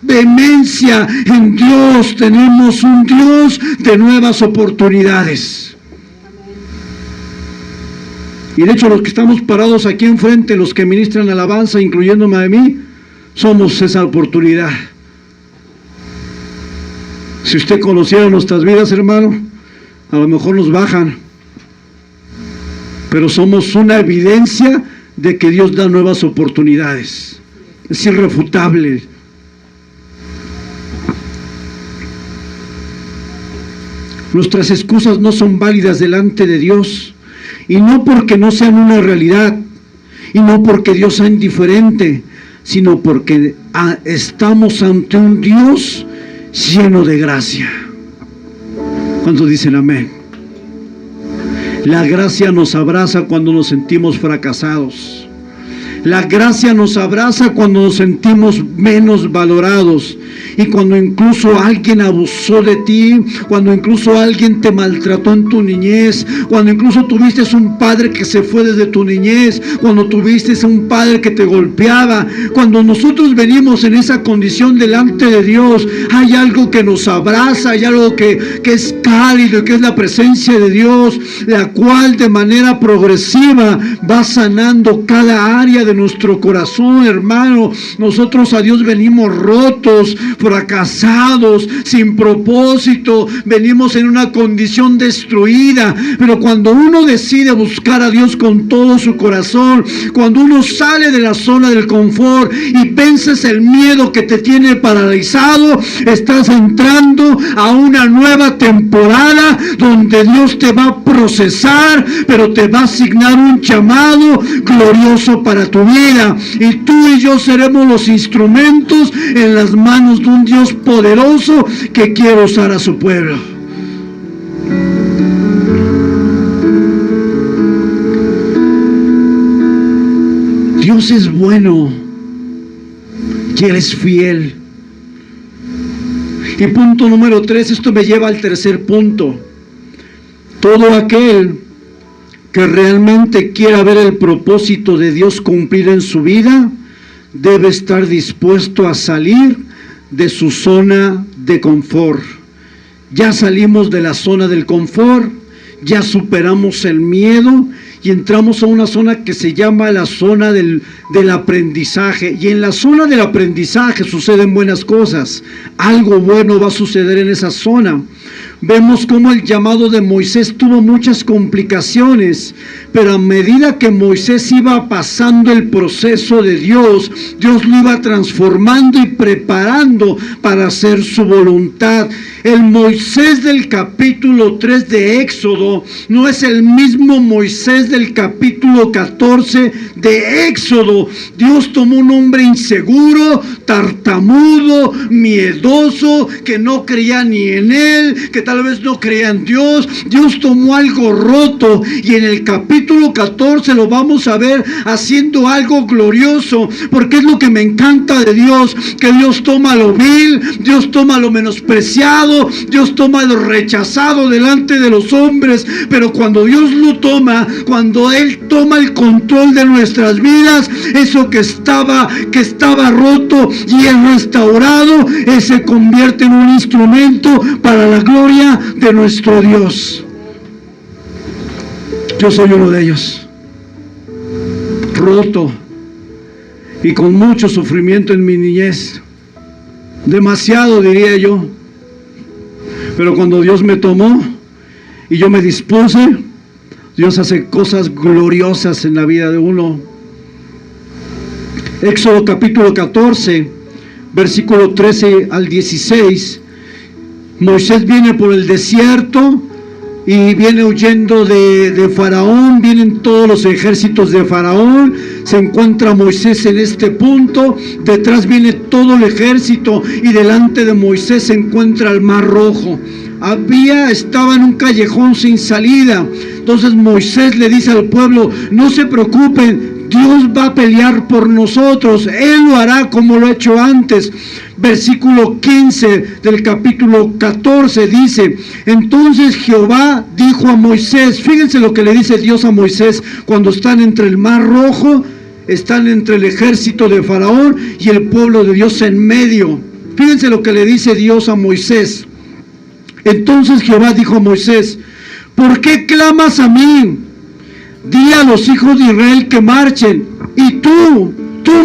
vehemencia, en Dios tenemos un Dios de nuevas oportunidades. Y de hecho, los que estamos parados aquí enfrente, los que ministran alabanza, incluyéndome a mí, somos esa oportunidad. Si usted conociera nuestras vidas, hermano, a lo mejor nos bajan, pero somos una evidencia de que Dios da nuevas oportunidades. Es irrefutable. Nuestras excusas no son válidas delante de Dios, y no porque no sean una realidad, y no porque Dios sea indiferente, sino porque estamos ante un Dios lleno de gracia. ¿Cuántos dicen amén? La gracia nos abraza cuando nos sentimos fracasados. La gracia nos abraza cuando nos sentimos menos valorados, y cuando incluso alguien abusó de ti, cuando incluso alguien te maltrató en tu niñez, cuando incluso tuviste un padre que se fue desde tu niñez, cuando tuviste un padre que te golpeaba. Cuando nosotros venimos en esa condición delante de Dios, hay algo que nos abraza, hay algo que es cálido, que es la presencia de Dios, la cual de manera progresiva va sanando cada área de nuestro corazón, hermano. Nosotros a Dios venimos rotos, fracasados, sin propósito, venimos en una condición destruida, pero cuando uno decide buscar a Dios con todo su corazón, cuando uno sale de la zona del confort y vences el miedo que te tiene paralizado, estás entrando a una nueva temporada donde Dios te va a procesar, pero te va a asignar un llamado glorioso para tu vida, y tú y yo seremos los instrumentos en las manos de un Dios poderoso que quiere usar a su pueblo. Dios es bueno y Él es fiel. Y punto número 3, esto me lleva al tercer punto. Todo aquel que realmente quiera ver el propósito de Dios cumplir en su vida, debe estar dispuesto a salir de su zona de confort. Ya salimos de la zona del confort, ya superamos el miedo y entramos a una zona que se llama la zona del aprendizaje. Y en la zona del aprendizaje suceden buenas cosas. Algo bueno va a suceder en esa zona. Vemos cómo el llamado de Moisés tuvo muchas complicaciones, pero a medida que Moisés iba pasando el proceso de Dios, Dios lo iba transformando y preparando para hacer su voluntad. El Moisés del capítulo 3 de Éxodo no es el mismo Moisés del capítulo 14 de Éxodo. Dios tomó un hombre inseguro, tartamudo, miedoso, que no creía ni en él, que tal vez no creía en Dios. Dios tomó algo roto y en el capítulo 14 lo vamos a ver haciendo algo glorioso, porque es lo que me encanta de Dios, que Dios toma lo vil, Dios toma lo menospreciado, Dios toma lo rechazado delante de los hombres, pero cuando Dios lo toma, cuando Él toma el control de nuestras vidas, eso que estaba roto y es restaurado, se convierte en un instrumento para la gloria de nuestro Dios. Yo soy uno de ellos, roto y con mucho sufrimiento en mi niñez, demasiado diría yo, pero cuando Dios me tomó y yo me dispuse, Dios hace cosas gloriosas en la vida de uno. Éxodo capítulo 14, versículo 13 al 16, Moisés viene por el desierto y viene huyendo de Faraón, vienen todos los ejércitos de Faraón, se encuentra Moisés en este punto, detrás viene todo el ejército y delante de Moisés se encuentra el Mar Rojo. Estaba en un callejón sin salida. Entonces Moisés le dice al pueblo: no se preocupen, Dios va a pelear por nosotros, Él lo hará como lo ha hecho antes. Versículo 15 del capítulo 14 dice: entonces Jehová dijo a Moisés, fíjense lo que le dice Dios a Moisés cuando están entre el Mar Rojo, están entre el ejército de Faraón y el pueblo de Dios en medio. Fíjense lo que le dice Dios a Moisés. Entonces Jehová dijo a Moisés: ¿por qué clamas a mí? Di a los hijos de Israel que marchen. Y tú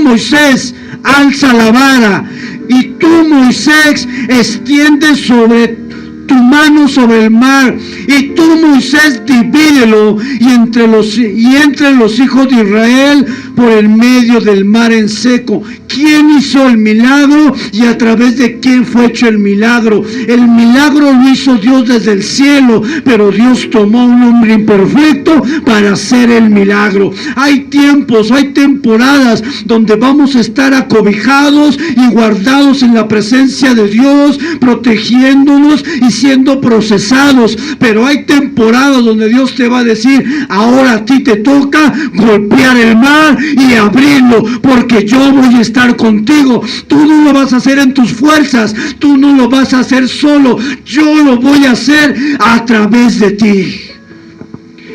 Moisés, alza la vara. Y tú, Moisés, extiende sobre tu mano sobre el mar. Y tú, Moisés, divídelo y entre los hijos de Israel por el medio del mar en seco. ¿Quién hizo el milagro y a través de quién fue hecho el milagro? El milagro lo hizo Dios desde el cielo, pero Dios tomó a un hombre imperfecto para hacer el milagro. Hay tiempos, hay temporadas donde vamos a estar acobijados y guardados en la presencia de Dios, protegiéndonos y siendo procesados, pero hay temporadas donde Dios te va a decir: ahora a ti te toca golpear el mar y abrirlo, porque yo voy a estar contigo. Tú no lo vas a hacer en tus fuerzas, tú no lo vas a hacer solo, yo lo voy a hacer a través de ti.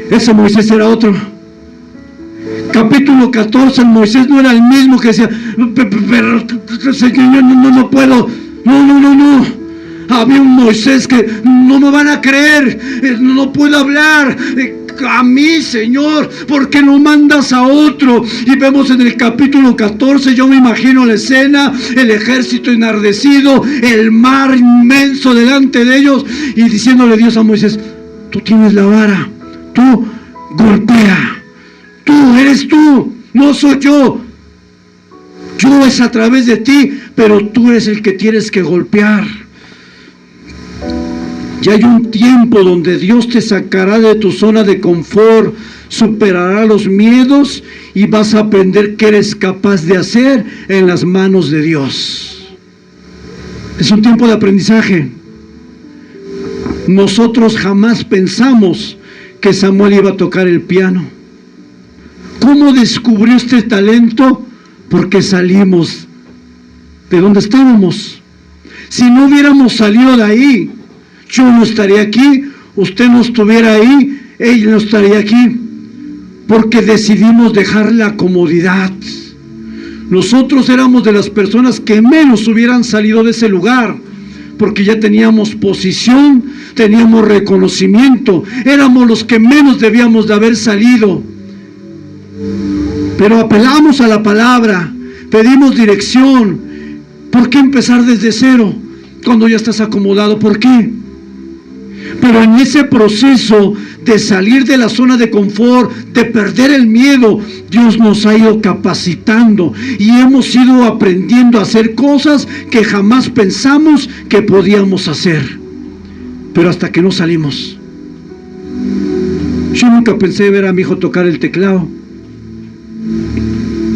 Ese Moisés era otro. Capítulo 14, Moisés no era el mismo que decía: pero Señor, no puedo, no. Había un Moisés que no me van a creer, no puedo hablar. A mí, Señor, ¿por qué no mandas a otro? Y vemos en el capítulo 14, yo me imagino la escena, el ejército enardecido, el mar inmenso delante de ellos, y diciéndole Dios a Moisés: tú tienes la vara, tú golpea, eres tú, no soy yo. Yo es a través de ti, pero tú eres el que tienes que golpear. Y hay un tiempo donde Dios te sacará de tu zona de confort, superará los miedos y vas a aprender qué eres capaz de hacer en las manos de Dios. Es un tiempo de aprendizaje. Nosotros jamás pensamos que Samuel iba a tocar el piano. ¿Cómo descubrió este talento? Porque salimos de donde estábamos. Si no hubiéramos salido de ahí, yo no estaría aquí, usted no estuviera ahí, ella no estaría aquí, porque decidimos dejar la comodidad. Nosotros éramos de las personas que menos hubieran salido de ese lugar, porque ya teníamos posición, teníamos reconocimiento, éramos los que menos debíamos de haber salido. Pero apelamos a la palabra, pedimos dirección. ¿Por qué empezar desde cero cuando ya estás acomodado? ¿Por qué? Pero en ese proceso de salir de la zona de confort, de perder el miedo, Dios nos ha ido capacitando y hemos ido aprendiendo a hacer cosas que jamás pensamos que podíamos hacer. Pero hasta que no salimos. Yo nunca pensé ver a mi hijo tocar el teclado.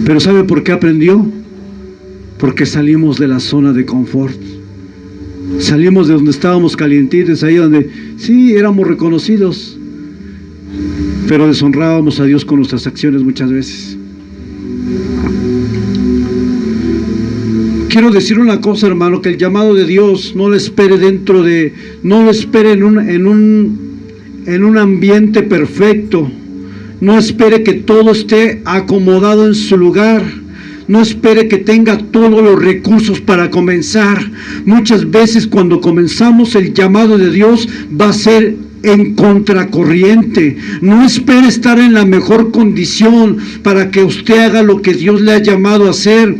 Pero ¿sabe por qué aprendió? Porque salimos de la zona de confort. Salimos de donde estábamos calientitos, ahí donde sí éramos reconocidos, pero deshonrábamos a Dios con nuestras acciones muchas veces. Quiero decir una cosa, hermano, que el llamado de Dios no lo espere no lo espere en un ambiente perfecto. No espere que todo esté acomodado en su lugar. No espere que tenga todos los recursos para comenzar. Muchas veces cuando comenzamos el llamado de Dios va a ser en contracorriente. No espere estar en la mejor condición para que usted haga lo que Dios le ha llamado a hacer.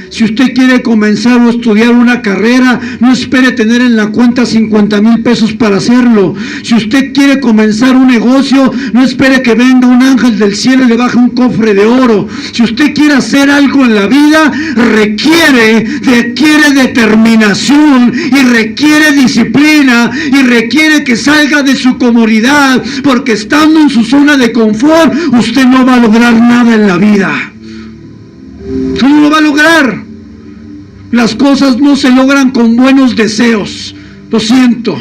Si usted quiere comenzar o estudiar una carrera, no espere tener en la cuenta 50,000 pesos para hacerlo. Si usted quiere comenzar un negocio, no espere que venga un ángel del cielo y le baje un cofre de oro. Si usted quiere hacer algo en la vida, requiere determinación y requiere disciplina y requiere que salga de su comodidad, porque estando en su zona de confort, usted no va a lograr nada en la vida. Usted no lo va a lograr. Las cosas no se logran con buenos deseos, lo siento.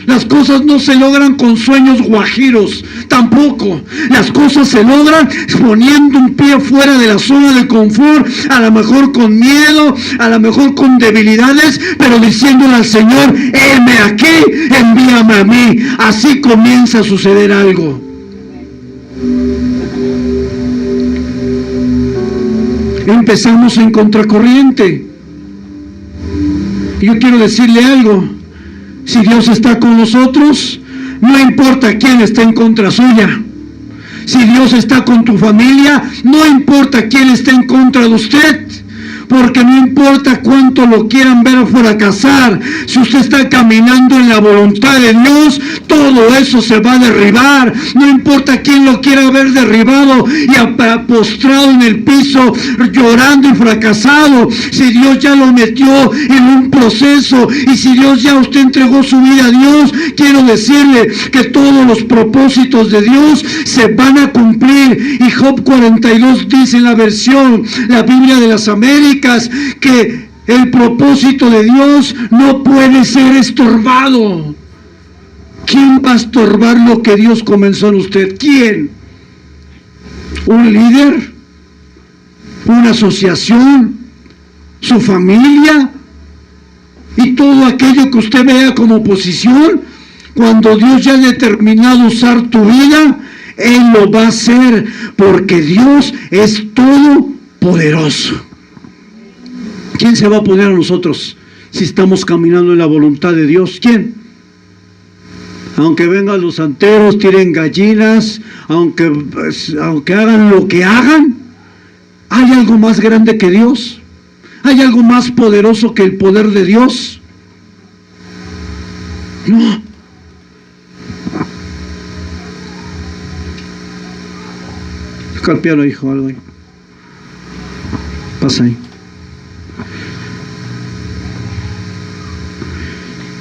Las cosas no se logran con sueños guajiros, tampoco. Las cosas se logran poniendo un pie fuera de la zona de confort, a lo mejor con miedo, a lo mejor con debilidades, pero diciéndole al Señor: heme aquí, envíame a mí. Así comienza a suceder algo. Empezamos en contracorriente. Y yo quiero decirle algo: si Dios está con nosotros, no importa quién está en contra suya. Si Dios está con tu familia, no importa quién está en contra de usted. Porque no importa cuánto lo quieran ver fracasar, si usted está caminando en la voluntad de Dios, todo eso se va a derribar. No importa quién lo quiera ver derribado y postrado en el piso, llorando y fracasado. Si Dios ya lo metió en un proceso y si Dios ya usted entregó su vida a Dios, quiero decirle que todos los propósitos de Dios se van a cumplir. Y Job 42 dice en la Biblia de las Américas, que el propósito de Dios no puede ser estorbado. ¿Quién va a estorbar lo que Dios comenzó en usted? ¿Quién? ¿Un líder? ¿Una asociación? ¿Su familia? Y todo aquello que usted vea como oposición, cuando Dios ya ha determinado usar tu vida, Él lo va a hacer, porque Dios es todopoderoso. ¿Quién se va a oponer a nosotros si estamos caminando en la voluntad de Dios? ¿Quién? Aunque vengan los santeros, tiren gallinas, aunque hagan lo que hagan, ¿hay algo más grande que Dios? ¿Hay algo más poderoso que el poder de Dios? No. Toca el piano, hijo, algo ahí. Pasa ahí.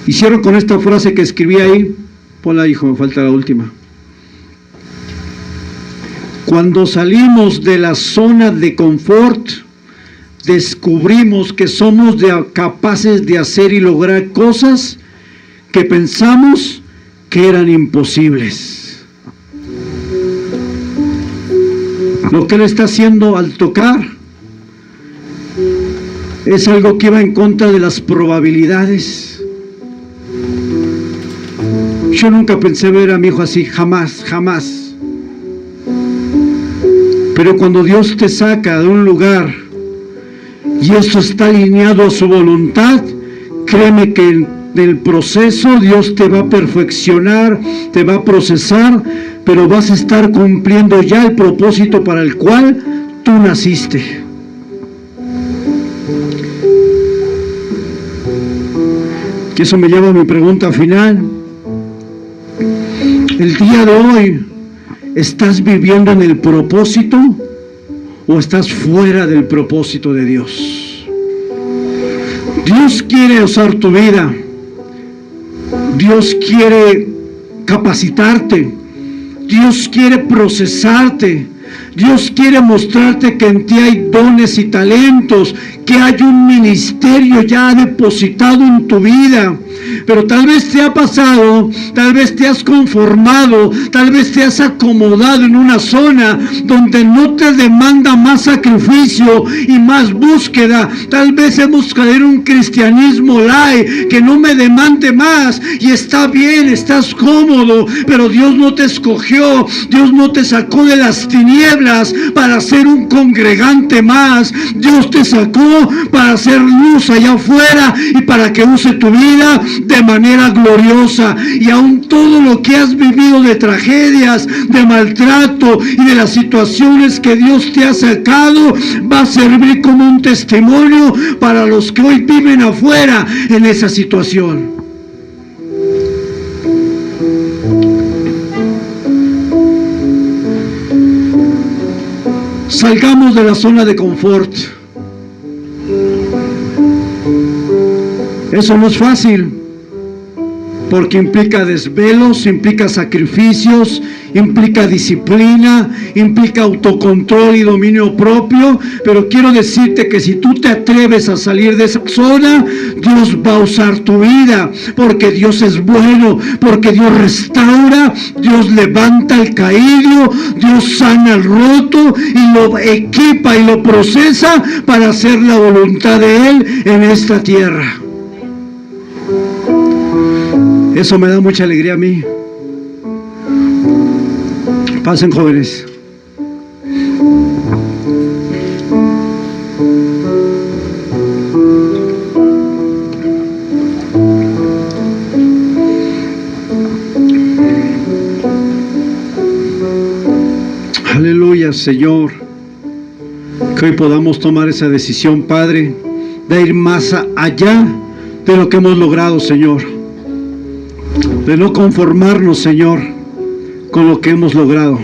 Y cierro con esta frase que escribí ahí. Ponla, hijo, me falta la última. Cuando salimos de la zona de confort, descubrimos que somos capaces de hacer y lograr cosas que pensamos que eran imposibles. Lo que Él está haciendo al tocar es algo que va en contra de las probabilidades. Yo nunca pensé ver a mi hijo así, jamás, jamás. Pero cuando Dios te saca de un lugar y eso está alineado a su voluntad, créeme que en el proceso Dios te va a perfeccionar, te va a procesar, pero vas a estar cumpliendo ya el propósito para el cual tú naciste. Que eso me lleva a mi pregunta final. El día de hoy, ¿estás viviendo en el propósito o estás fuera del propósito de Dios? Dios quiere usar tu vida. Dios quiere capacitarte. Dios quiere procesarte. Dios quiere mostrarte que en ti hay dones y talentos, que hay un ministerio ya depositado en tu vida. Pero tal vez te ha pasado, tal vez te has conformado, tal vez te has acomodado en una zona donde no te demanda más sacrificio y más búsqueda. Tal vez hemos caído en un cristianismo light que no me demande más, y está bien, estás cómodo, pero Dios no te escogió, Dios no te sacó de las tinieblas para ser un congregante más. Dios te sacó para hacer luz allá afuera y para que use tu vida de manera gloriosa. Y aún todo lo que has vivido de tragedias, de maltrato y de las situaciones que Dios te ha sacado, va a servir como un testimonio para los que hoy viven afuera en esa situación. Salgamos de la zona de confort. Eso no es fácil, porque implica desvelos, implica sacrificios, implica disciplina, implica autocontrol y dominio propio. Pero quiero decirte que si tú te atreves a salir de esa zona, Dios va a usar tu vida, porque Dios es bueno, porque Dios restaura, Dios levanta al caído, Dios sana al roto y lo equipa y lo procesa para hacer la voluntad de Él en esta tierra. Eso me da mucha alegría a mí. Pasen, jóvenes. Aleluya, Señor. Que hoy podamos tomar esa decisión, Padre, de ir más allá de lo que hemos logrado, Señor. De no conformarnos, Señor, con lo que hemos logrado.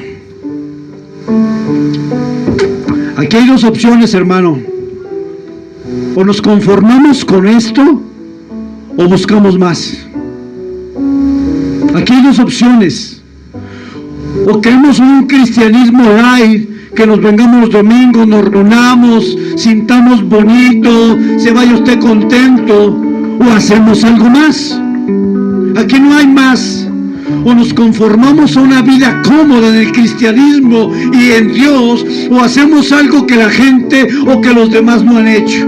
Aquí hay dos opciones, hermano. O nos conformamos con esto o buscamos más. Aquí hay dos opciones. O queremos un cristianismo light, que nos vengamos los domingos, nos reunamos, sintamos bonito, se vaya usted contento, o hacemos algo más. Aquí no hay más. O nos conformamos a una vida cómoda en el cristianismo y en Dios, o hacemos algo que la gente o que los demás no han hecho.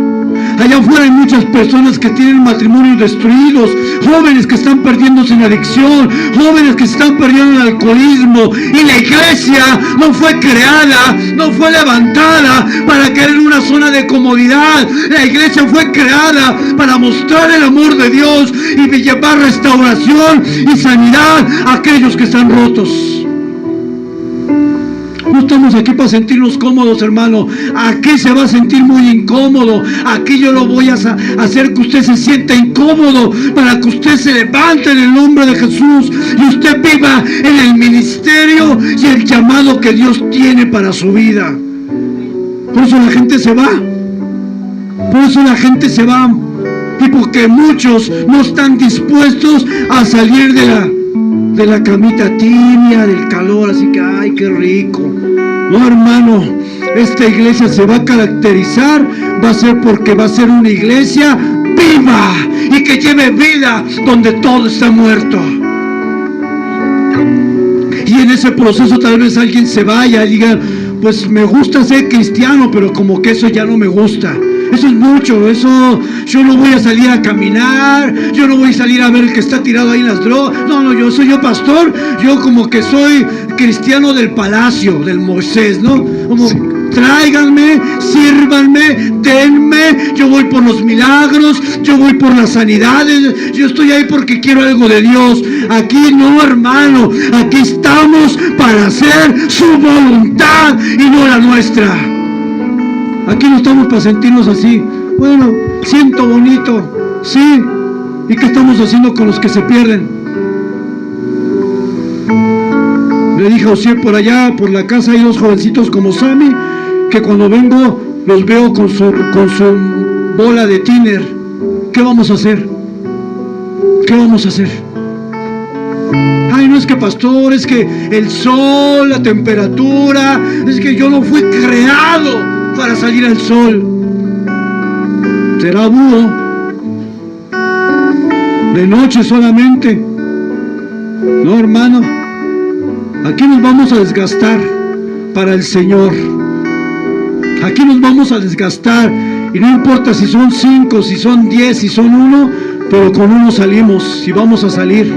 Allá afuera hay muchas personas que tienen matrimonios destruidos, jóvenes que están perdiéndose en adicción, jóvenes que se están perdiendo en alcoholismo, y la iglesia no fue creada, no fue levantada para quedar en una zona de comodidad. La iglesia fue creada para mostrar el amor de Dios y llevar restauración y sanidad a aquellos que están rotos. No estamos aquí para sentirnos cómodos, hermano. Aquí se va a sentir muy incómodo. Aquí yo lo voy a hacer que usted se sienta incómodo, para que usted se levante en el nombre de Jesús y usted viva en el ministerio y el llamado que Dios tiene para su vida. Por eso la gente se va. Por eso la gente se va. Y porque muchos no están dispuestos a salir de la camita tibia, del calor, así que ay, qué rico. No, hermano, esta iglesia se va a caracterizar, va a ser porque va a ser una iglesia viva y que lleve vida donde todo está muerto. Y en ese proceso tal vez alguien se vaya y diga, pues me gusta ser cristiano, pero como que eso ya no me gusta. Eso es mucho, eso, yo no voy a salir a caminar, yo no voy a salir a ver el que está tirado ahí en las drogas. No, yo soy pastor, yo como que soy cristiano del palacio, del Moisés, ¿no? Como tráiganme, sírvanme, denme, yo voy por los milagros, yo voy por las sanidades, yo estoy ahí porque quiero algo de Dios. Aquí no, hermano, aquí estamos para hacer su voluntad y no la nuestra. Aquí no estamos para sentirnos así. Bueno, siento bonito, sí. ¿Y qué estamos haciendo con los que se pierden? Le dije a José por allá, por la casa, hay dos jovencitos como Sammy, que cuando vengo los veo con su bola de tiner. ¿Qué vamos a hacer? ¿Qué vamos a hacer? Ay, no es que pastor, es que el sol, la temperatura, es que yo no fui creado para salir al sol. Será búho de noche solamente. No, hermano, aquí nos vamos a desgastar para el Señor. Aquí nos vamos a desgastar, y no importa si son 5, si son 10, si son 1, pero con uno salimos. Y vamos a salir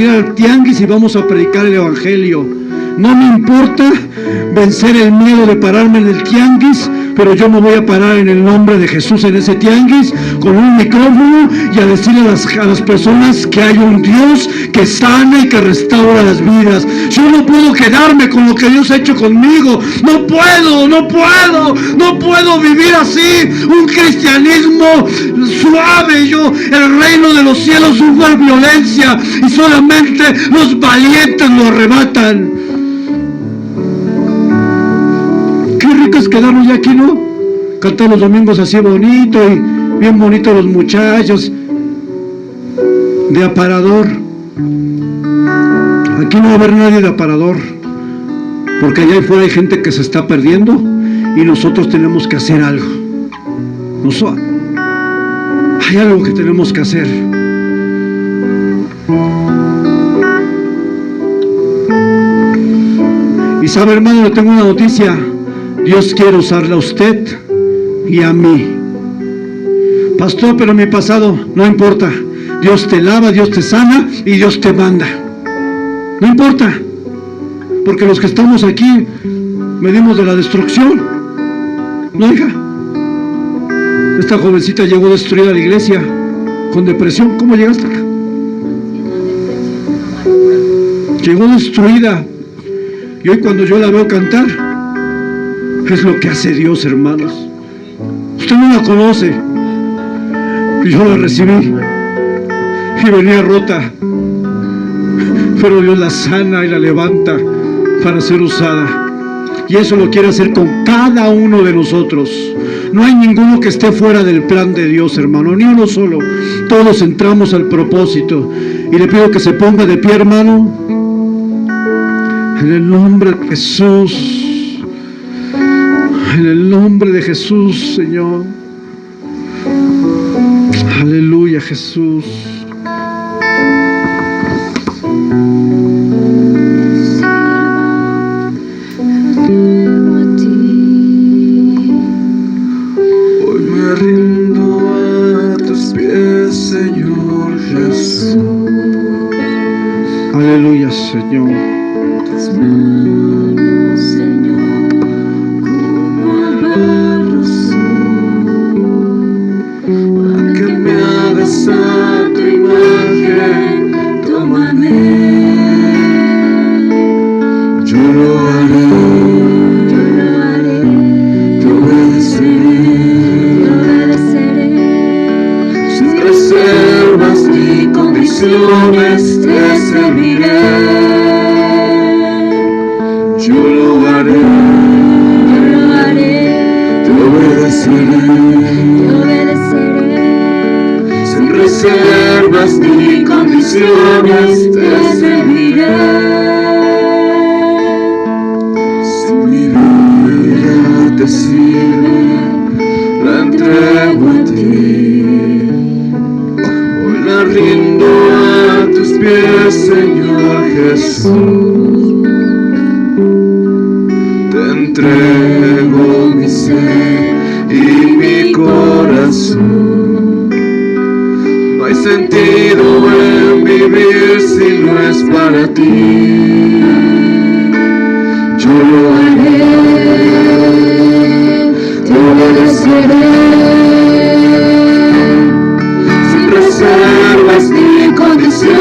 al tianguis y vamos a predicar el evangelio. No me importa vencer el miedo de pararme en el tianguis, pero yo me voy a parar en el nombre de Jesús en ese tianguis con un micrófono y a decirle a las personas que hay un Dios que sana y que restaura las vidas. Yo no puedo quedarme con lo que Dios ha hecho conmigo. No puedo vivir así, un cristianismo suave. El reino de los cielos sufre violencia y solamente los valientes lo arrebatan. Es quedarnos ya aquí, ¿no? Cantar los domingos así bonito y bien bonito los muchachos de aparador. Aquí no va a haber nadie de aparador, porque allá afuera hay gente que se está perdiendo y nosotros tenemos que hacer algo. Hay algo que tenemos que hacer. Y sabe, hermano, le tengo una noticia. Dios quiere usarla a usted y a mí. Pastor, pero mi pasado, no importa. Dios te lava, Dios te sana y Dios te manda. No importa, porque los que estamos aquí venimos de la destrucción. No, hija. Esta jovencita llegó destruida a la iglesia con depresión. ¿Cómo llegaste acá? Llegó destruida. Y hoy cuando yo la veo cantar, ¿Qué es lo que hace Dios, hermanos? Usted no la conoce. Y yo la recibí. Y venía rota. Pero Dios la sana y la levanta para ser usada. Y eso lo quiere hacer con cada uno de nosotros. No hay ninguno que esté fuera del plan de Dios, hermano, ni uno solo. Todos entramos al propósito. Y le pido que se ponga de pie, hermano. En el nombre de Jesús. En el nombre de Jesús, Señor. Aleluya, Jesús. Hoy me rindo a tus pies, Señor Jesús. Aleluya, Señor. Tus manos, Señor, como al barro son, para que me hagas a tu imagen. Tómame, yo lo haré, te obedeceré, sin reservas ni condiciones te serviré. Yo lo haré, te obedeceré, sin reservas ni condiciones te serviré. Si mi vida te sirve, la entrego a ti. Hoy la rindo a tus pies, Señor Jesús. Te entrego mi ser y mi corazón. No hay sentido en vivir si no es para ti. Yo lo haré, te obedeceré, sin reservas ni condiciones